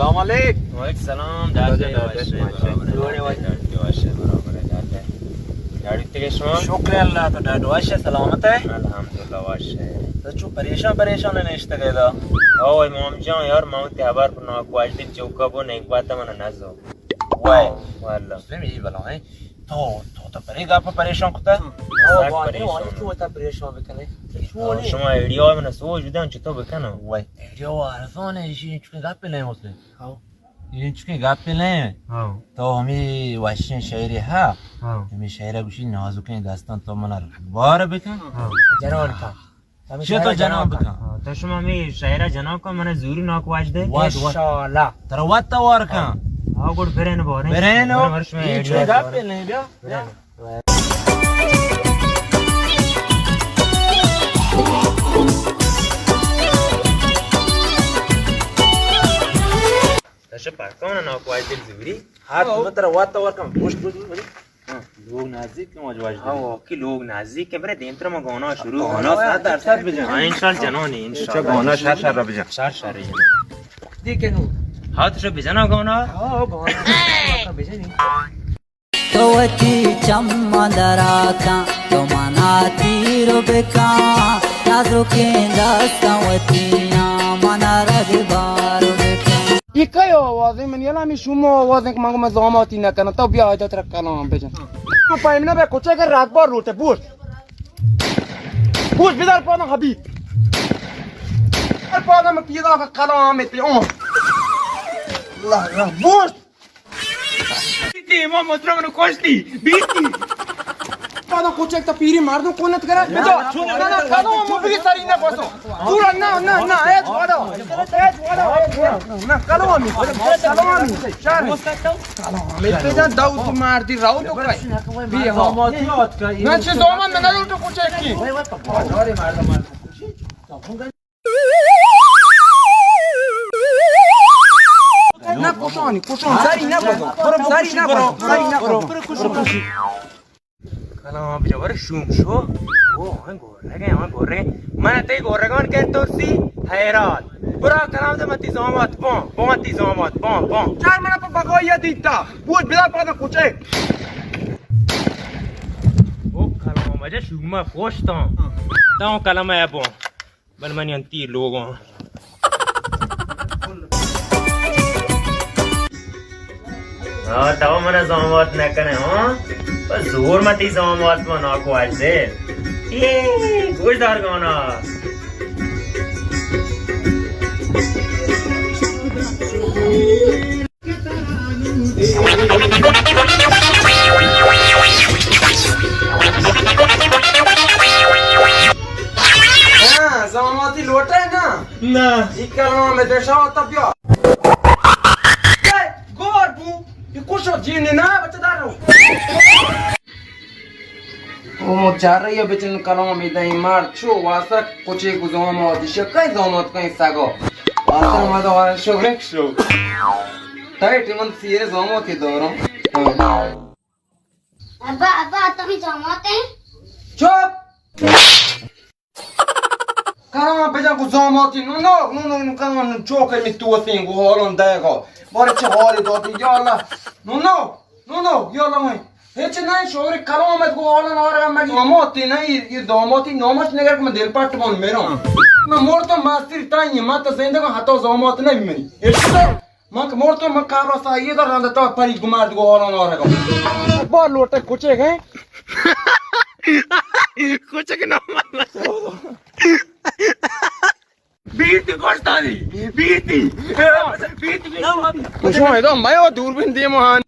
سلام علیک. وعلیکم سلام. داده باشه برابر داده. गाड़ी ते شما شکر الله تو ډاډ واشه سلامت ہے الحمدلله واشه ته چو پریشان نشته گیدا اوه امام جان یار ما ته خبر پر نو کوالټي چوکا بو نه ایک بات من نازو وای والله سمي بلا ہے تو پریگا پریشان کتا سخت پریشان. تو تا پریشان بکنه شما ایدیا من سوج بدم چطور بکنم وای ایدیا عرفانه ایشی چون گپ نه مسلم این چون گپ نه تو همی واشین شعری ها همی شعر گوشی نازکین داستان تو من بار بکن جنان کا چه تو جناب بکن تو شما می شاعر جناب کا من زوری ناک واج ده ماشاءالله تر وات وار کن ها گوڑ برین باره برینو این چون گپ نه بیا تشه پاکونه ناک واج ده زوری हाथ मत वाता वर कम पोस्ट लोग नाजिक के मौजवाज हाँ कि लोग नाजिक के बरे देंत्र में गाना शुरू गाना साथ बजा हाँ इंशाल्लाह जनोनी इंशाल्लाह गाना शार बजा शार है देखे नु हाथ से बजाना गाना हाँ गाना बजा नहीं توتی چمندراکا تو مناتی رو بکا نازو که دستاوتی منا رد بارو بکا ये कई आवाज है मैंने ना मैं शुम आवाज है मांगो मैं जाम आती ना करना तब या आजा तेरा कलम पे जन तो पाइमना बे कुछ कर रात बार रोटे पूछ बिदार पाना हबीब अरे पाना मैं पिया का कलम में पे ओ अल्लाह रा पूछ बीती मां मतलब ने कोस्ती बीती पाना कुछ एक तो पीरी मार दो कौन न करा बेटा ना ना कलम मुबी सारी ना कोसो पूरा ना ए छोड़ो ना कलम चार मैं पे जा दाऊ तू मार दी राव तो काय भी हो ना छे जोमान में ना तो कुछ एक की अरे मार दो ना कोशोनी सारी ना कलम आप जबर शुम शो ओ हम गोरे मैं ते गोरे कौन के तोसी हैरान पूरा कलाम से मती ज़मात पौंती ज़मात पौं चार मना पर बगो ये दीता पूछ बिना पाना कुछ एक ओ कलम मजे शुमा खोजता ताऊ कलम है पौं बल मनी अंती लोगों हाँ ताऊ मना ज़मात न करे हाँ बस जोर मती ज़मात में ना को आज से ये गोशदार गाना हां जमाती लोटा है ना इकलमा में देशा तब या गोर बू ये कुछ जीने ना बचदार हो ओ चार रही है बेचन कलमा में दई मार छो वासा कुछ एक जमा दिशा कई जमात कई सागो वासा मजा वाला शोग्रे शो टाइट मन सीरे जमात ही दोरो अब्बा तुम्ही जमाते चुप कलमा बेजा को जमाती नो कलमा नो चोके में तू assim go holon dago bora che holi do yalla no yalla mãe Hiç नहीं शोरे करो मत को ऑन और मैं मोती नहीं ये दो मोती नोमस नगर में दिल पट बोल मेरो मैं मोर तो मास्टर ताई मत सेंदे को हाथो जो मोत नहीं मेरी इतना मक मोर तो मक कारो सा ये तो रंद तो परी गुमार को ऑन और को बहुत लोटे कुछ है कुछ के नाम बीती कोस्ता दी बीती कुछ है तो मैं वो दूरबीन दे महान